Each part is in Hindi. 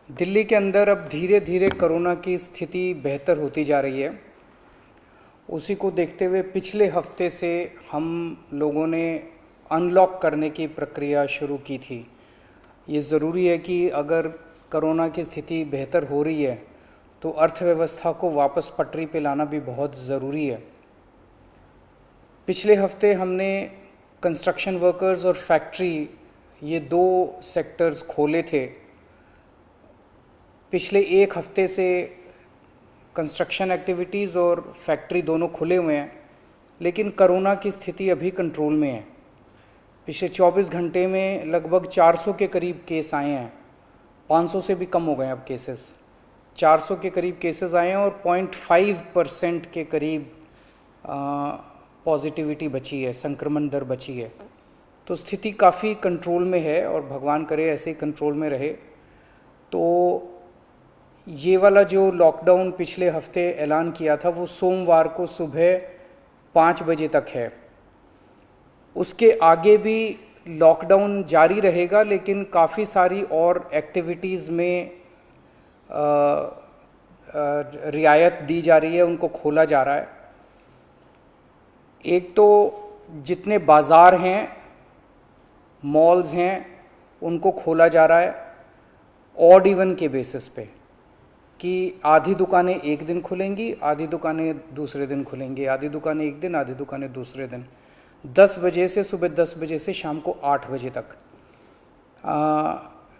दिल्ली के अंदर अब धीरे धीरे कोरोना की स्थिति बेहतर होती जा रही है। उसी को देखते हुए पिछले हफ्ते से हम लोगों ने अनलॉक करने की प्रक्रिया शुरू की थी। ये ज़रूरी है कि अगर कोरोना की स्थिति बेहतर हो रही है तो अर्थव्यवस्था को वापस पटरी पे लाना भी बहुत ज़रूरी है। पिछले हफ्ते हमने कंस्ट्रक्शन वर्कर्स और फैक्ट्री, ये दो सेक्टर्स खोले थे। पिछले एक हफ्ते से कंस्ट्रक्शन एक्टिविटीज़ और फैक्ट्री दोनों खुले हुए हैं, लेकिन कोरोना की स्थिति अभी कंट्रोल में है। पिछले 24 घंटे में लगभग 400 के करीब केस आए हैं। 500 से भी कम हो गए अब केसेस। 400 के करीब केसेस आए हैं और 0.5% के करीब पॉजिटिविटी बची है, संक्रमण दर बची है। तो स्थिति काफ़ी कंट्रोल में है और भगवान करे ऐसे ही कंट्रोल में रहे। तो ये वाला जो लॉकडाउन पिछले हफ्ते ऐलान किया था वो सोमवार को सुबह 5 बजे तक है। उसके आगे भी लॉकडाउन जारी रहेगा, लेकिन काफ़ी सारी और एक्टिविटीज़ में रियायत दी जा रही है, उनको खोला जा रहा है। एक तो जितने बाज़ार हैं, मॉल्स हैं, उनको खोला जा रहा है ऑड इवन के बेसिस पे, कि आधी दुकानें एक दिन खुलेंगी, आधी दुकानें दूसरे दिन खुलेंगी, आधी दुकानें एक दिन, आधी दुकानें दूसरे दिन। 10 बजे से सुबह 10 बजे से शाम को 8 बजे तक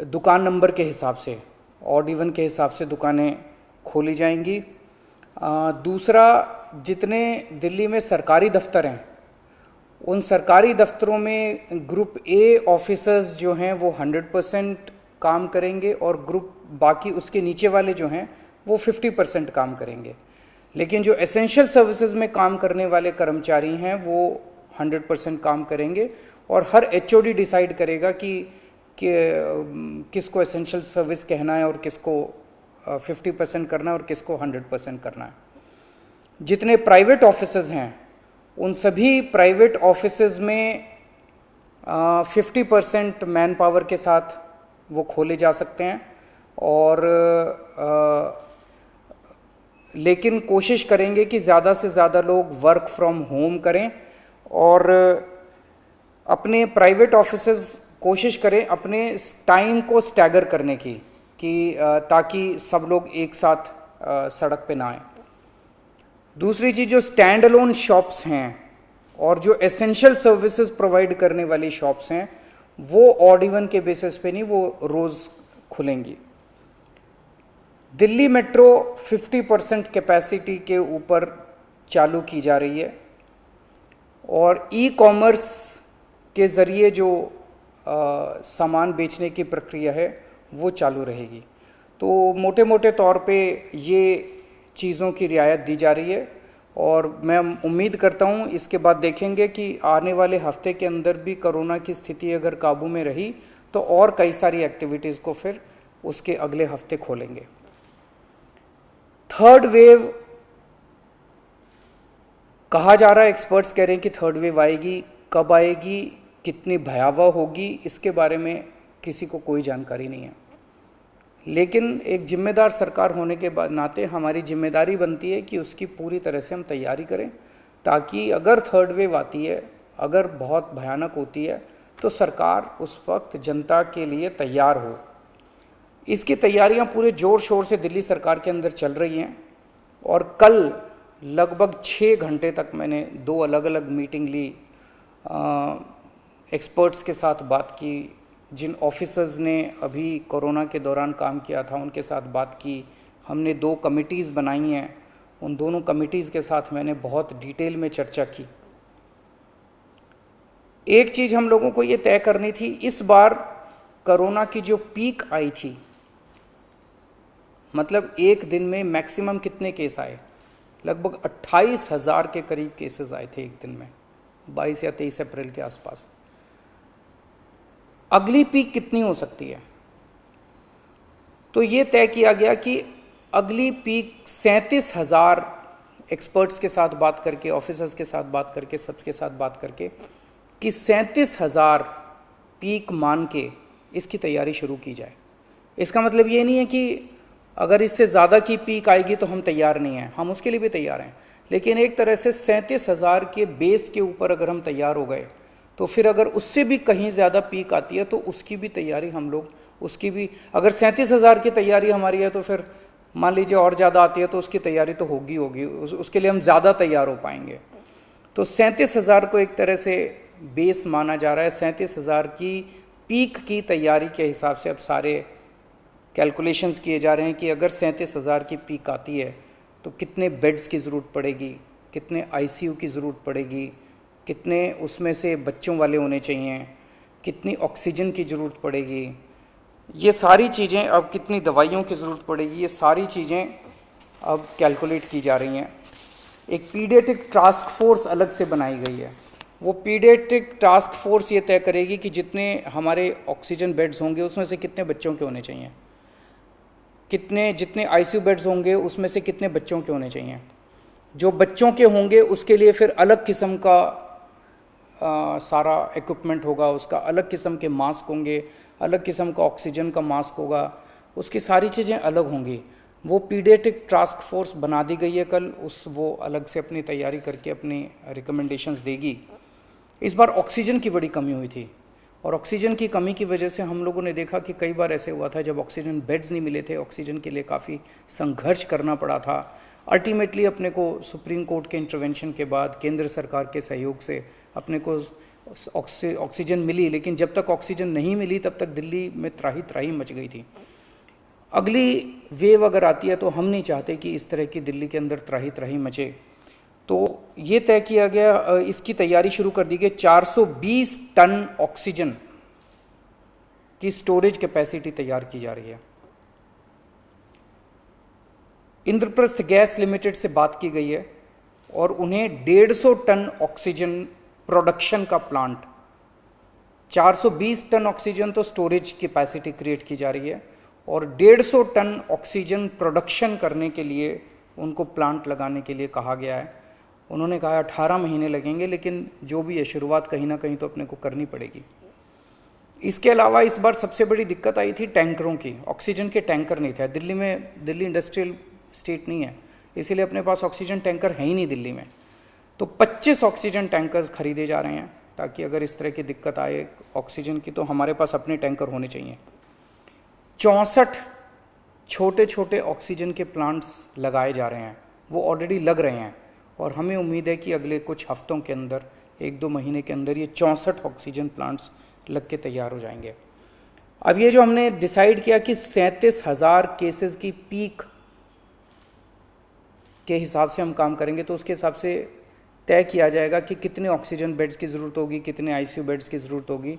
दुकान नंबर के हिसाब से, ऑड इवन के हिसाब से दुकानें खोली जाएंगी। दूसरा, जितने दिल्ली में सरकारी दफ्तर हैं, उन सरकारी दफ्तरों में ग्रुप ए ऑफिसर्स जो हैं वो 100% काम करेंगे और ग्रुप बाकी उसके नीचे वाले जो हैं वो 50% काम करेंगे। लेकिन जो एसेंशियल सर्विसेज में काम करने वाले कर्मचारी हैं वो 100% काम करेंगे और हर एचओडी डिसाइड करेगा कि किसको एसेंशियल सर्विस कहना है और किसको 50% करना है और किसको 100% करना है। जितने प्राइवेट ऑफिसेज हैं उन सभी प्राइवेट ऑफिसेज में 50% मैन पावर के साथ वो खोले जा सकते हैं और लेकिन कोशिश करेंगे कि ज़्यादा से ज़्यादा लोग वर्क फ्रॉम होम करें और अपने प्राइवेट ऑफिसेज कोशिश करें अपने टाइम को स्टैगर करने की, कि ताकि सब लोग एक साथ सड़क पे ना आए। दूसरी चीज़, जो स्टैंड अलोन शॉप्स हैं और जो एसेंशियल सर्विसेज प्रोवाइड करने वाली शॉप्स हैं वो ऑड इवन के बेसिस पे नहीं, वो रोज़ खुलेंगी। दिल्ली मेट्रो 50% कैपेसिटी के ऊपर चालू की जा रही है और ई कॉमर्स के ज़रिए जो सामान बेचने की प्रक्रिया है वो चालू रहेगी। तो मोटे मोटे तौर पे ये चीज़ों की रियायत दी जा रही है और मैं उम्मीद करता हूँ इसके बाद देखेंगे कि आने वाले हफ्ते के अंदर भी कोरोना की स्थिति अगर काबू में रही तो और कई सारी एक्टिविटीज़ को फिर उसके अगले हफ्ते खोलेंगे। थर्ड वेव कहा जा रहा है, एक्सपर्ट्स कह रहे हैं कि थर्ड वेव आएगी। कब आएगी, कितनी भयावह होगी, इसके बारे में किसी को कोई जानकारी नहीं है। लेकिन एक जिम्मेदार सरकार होने के बाद नाते हमारी जिम्मेदारी बनती है कि उसकी पूरी तरह से हम तैयारी करें, ताकि अगर थर्ड वेव आती है, अगर बहुत भयानक होती है, तो सरकार उस वक्त जनता के लिए तैयार हो। इसकी तैयारियां पूरे ज़ोर शोर से दिल्ली सरकार के अंदर चल रही हैं और कल लगभग 6 घंटे तक मैंने 2 अलग अलग मीटिंग ली, एक्सपर्ट्स के साथ बात की, जिन ऑफिसर्स ने अभी कोरोना के दौरान काम किया था उनके साथ बात की। हमने 2 कमिटीज़ बनाई हैं, उन दोनों कमिटीज़ के साथ मैंने बहुत डिटेल में चर्चा की। एक चीज़ हम लोगों को ये तय करनी थी, इस बार कोरोना की जो पीक आई थी, मतलब एक दिन में मैक्सिमम कितने केस आए, लगभग 28,000 के करीब केसेस आए थे एक दिन में, 22 या 23 अप्रैल के आसपास। अगली पीक कितनी हो सकती है, तो ये तय किया गया कि अगली पीक 37,000, एक्सपर्ट्स के साथ बात करके, ऑफिसर्स के साथ बात करके, सबके साथ बात करके, कि 37,000 पीक मान के इसकी तैयारी शुरू की जाए। इसका मतलब ये नहीं है कि अगर इससे ज़्यादा की पीक आएगी तो हम तैयार नहीं हैं, हम उसके लिए भी तैयार हैं। लेकिन एक तरह से 37,000 के बेस के ऊपर अगर हम तैयार हो गए तो फिर अगर उससे भी कहीं ज़्यादा पीक आती है तो उसकी भी तैयारी हम लोग, उसकी भी, अगर 37,000 की तैयारी हमारी है तो फिर मान लीजिए और ज़्यादा आती है तो उसकी तैयारी तो होगी होगी, उसके लिए हम ज़्यादा तैयार हो पाएंगे। तो 37,000 को एक तरह से बेस माना जा रहा है। 37,000 की पीक की तैयारी के हिसाब से अब सारे कैलकुलेशंस किए जा रहे हैं कि अगर 37,000 की पीक आती है तो कितने बेड्स की ज़रूरत पड़ेगी, कितने आईसीयू की ज़रूरत पड़ेगी, कितने उसमें से बच्चों वाले होने चाहिए, कितनी ऑक्सीजन की ज़रूरत पड़ेगी, ये सारी चीज़ें, अब कितनी दवाइयों की ज़रूरत पड़ेगी, ये सारी चीज़ें अब कैलकुलेट की जा रही हैं। एक पीडियाट्रिक टास्क फोर्स अलग से बनाई गई है। वो पीडियाट्रिक टास्क फोर्स ये तय करेगी कि जितने हमारे ऑक्सीजन बेड्स होंगे उसमें से कितने बच्चों के होने चाहिए, जितने आईसीयू बेड्स होंगे उसमें से कितने बच्चों के होने चाहिए। जो बच्चों के होंगे उसके लिए फिर अलग किस्म का सारा इक्विपमेंट होगा, उसका अलग किस्म के मास्क होंगे, अलग किस्म का ऑक्सीजन का मास्क होगा, उसकी सारी चीज़ें अलग होंगी। वो पीडियाट्रिक टास्क फोर्स बना दी गई है कल, वो अलग से अपनी तैयारी करके अपनी रिकमेंडेशंस देगी। इस बार ऑक्सीजन की बड़ी कमी हुई थी और ऑक्सीजन की कमी की वजह से हम लोगों ने देखा कि कई बार ऐसे हुआ था जब ऑक्सीजन बेड्स नहीं मिले थे, ऑक्सीजन के लिए काफ़ी संघर्ष करना पड़ा था। अल्टीमेटली अपने को सुप्रीम कोर्ट के इंटरवेंशन के बाद केंद्र सरकार के सहयोग से अपने को ऑक्सीजन मिली, लेकिन जब तक ऑक्सीजन नहीं मिली तब तक दिल्ली में त्राही त्राही मच गई थी। अगली वेव अगर आती है तो हम नहीं चाहते कि इस तरह की दिल्ली के अंदर त्राही त्राही मचे। तो ये तय किया गया, इसकी तैयारी शुरू कर दी गई। 420 टन ऑक्सीजन की स्टोरेज कैपेसिटी तैयार की जा रही है। इंद्रप्रस्थ गैस लिमिटेड से बात की गई है और उन्हें 150 टन ऑक्सीजन प्रोडक्शन का प्लांट, 420 टन ऑक्सीजन तो स्टोरेज कैपेसिटी क्रिएट की जा रही है और 150 टन ऑक्सीजन प्रोडक्शन करने के लिए उनको प्लांट लगाने के लिए कहा गया है। उन्होंने कहा 18 महीने लगेंगे, लेकिन जो भी है शुरुआत कहीं ना कहीं तो अपने को करनी पड़ेगी। इसके अलावा इस बार सबसे बड़ी दिक्कत आई थी टैंकरों की। ऑक्सीजन के टैंकर नहीं थे दिल्ली में, दिल्ली इंडस्ट्रियल स्टेट नहीं है, इसीलिए अपने पास ऑक्सीजन टैंकर है ही नहीं दिल्ली में। तो 25 ऑक्सीजन टैंकर्स खरीदे जा रहे हैं ताकि अगर इस तरह की दिक्कत आए ऑक्सीजन की तो हमारे पास अपने टैंकर होने चाहिए। 64 छोटे छोटे ऑक्सीजन के प्लांट्स लगाए जा रहे हैं, वो ऑलरेडी लग रहे हैं और हमें उम्मीद है कि अगले कुछ हफ्तों के अंदर, 1-2 महीने के अंदर ये 64 ऑक्सीजन प्लांट्स लग के तैयार हो जाएंगे। अब ये जो हमने डिसाइड किया कि 37,000 केसेस की पीक के हिसाब से हम काम करेंगे, तो उसके हिसाब से तय किया जाएगा कि कितने ऑक्सीजन बेड्स की ज़रूरत होगी, कितने आईसीयू बेड्स की ज़रूरत होगी।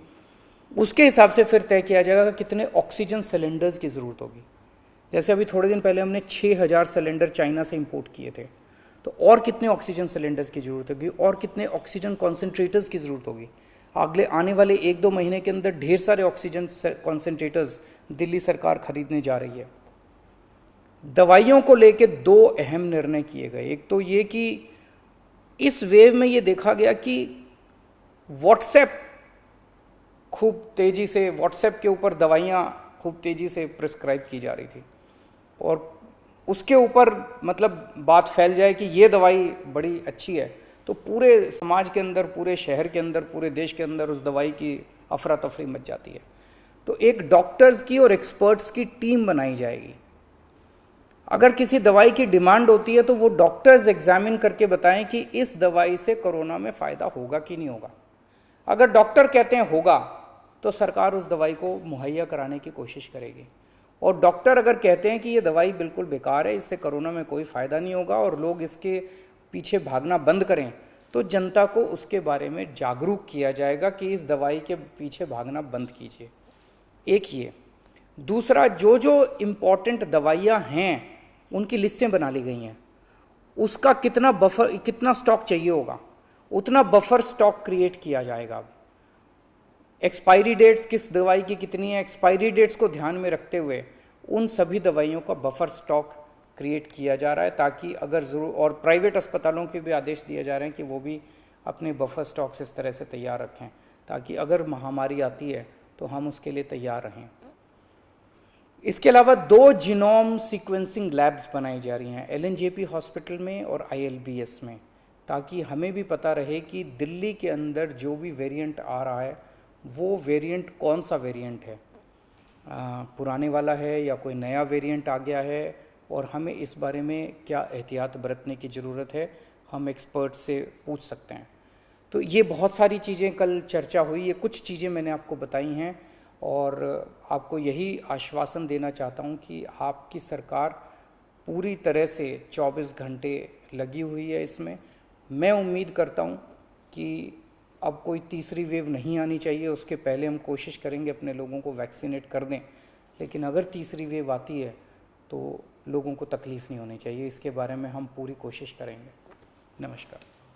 उसके हिसाब से फिर तय किया जाएगा कि कितने ऑक्सीजन सिलेंडर्स की ज़रूरत होगी। जैसे अभी थोड़े दिन पहले हमने 6,000 सिलेंडर चाइना से इंपोर्ट किए थे, तो और कितने ऑक्सीजन सिलेंडर्स की ज़रूरत होगी और कितने ऑक्सीजन कॉन्सेंट्रेटर्स की ज़रूरत होगी। अगले आने वाले 1-2 महीने के अंदर ढेर सारे ऑक्सीजन कॉन्सेंट्रेटर्स दिल्ली सरकार खरीदने जा रही है। दवाइयों को लेके 2 अहम निर्णय किए गए। एक तो ये कि इस वेव में ये देखा गया कि व्हाट्सएप खूब तेज़ी से, व्हाट्सएप के ऊपर दवाइयाँ खूब तेज़ी से प्रिस्क्राइब की जा रही थी और उसके ऊपर मतलब बात फैल जाए कि ये दवाई बड़ी अच्छी है तो पूरे समाज के अंदर, पूरे शहर के अंदर, पूरे देश के अंदर उस दवाई की अफरा तफरी मच जाती है। तो एक डॉक्टर्स की और एक्सपर्ट्स की टीम बनाई जाएगी। अगर किसी दवाई की डिमांड होती है तो वो डॉक्टर्स एग्जामिन करके बताएं कि इस दवाई से कोरोना में फ़ायदा होगा कि नहीं होगा। अगर डॉक्टर कहते हैं होगा तो सरकार उस दवाई को मुहैया कराने की कोशिश करेगी, और डॉक्टर अगर कहते हैं कि ये दवाई बिल्कुल बेकार है, इससे कोरोना में कोई फ़ायदा नहीं होगा और लोग इसके पीछे भागना बंद करें, तो जनता को उसके बारे में जागरूक किया जाएगा कि इस दवाई के पीछे भागना बंद कीजिए। एक ये। दूसरा, जो जो इम्पॉर्टेंट दवाइयाँ हैं उनकी लिस्टें बना ली गई हैं, उसका कितना बफर, कितना स्टॉक चाहिए होगा उतना बफर स्टॉक क्रिएट किया जाएगा। एक्सपायरी डेट्स किस दवाई की कितनी है, एक्सपायरी डेट्स को ध्यान में रखते हुए उन सभी दवाइयों का बफर स्टॉक क्रिएट किया जा रहा है ताकि अगर ज़रूर, और प्राइवेट अस्पतालों के भी आदेश दिए जा रहे हैं कि वो भी अपने बफर स्टॉक्स इस तरह से तैयार रखें ताकि अगर महामारी आती है तो हम उसके लिए तैयार रहें। इसके अलावा 2 जीनोम सीक्वेंसिंग लैब्स बनाई जा रही हैं एलएनजेपी हॉस्पिटल में और आईएलबीएस में, ताकि हमें भी पता रहे कि दिल्ली के अंदर जो भी वेरिएंट आ रहा है वो वेरिएंट कौन सा वेरिएंट है, पुराने वाला है या कोई नया वेरिएंट आ गया है, और हमें इस बारे में क्या एहतियात बरतने की ज़रूरत है, हम एक्सपर्ट से पूछ सकते हैं। तो ये बहुत सारी चीज़ें कल चर्चा हुई, ये कुछ चीज़ें मैंने आपको बताई हैं और आपको यही आश्वासन देना चाहता हूँ कि आपकी सरकार पूरी तरह से 24 घंटे लगी हुई है इसमें। मैं उम्मीद करता हूँ कि अब कोई तीसरी वेव नहीं आनी चाहिए, उसके पहले हम कोशिश करेंगे अपने लोगों को वैक्सीनेट कर दें, लेकिन अगर तीसरी वेव आती है तो लोगों को तकलीफ़ नहीं होनी चाहिए, इसके बारे में हम पूरी कोशिश करेंगे। नमस्कार।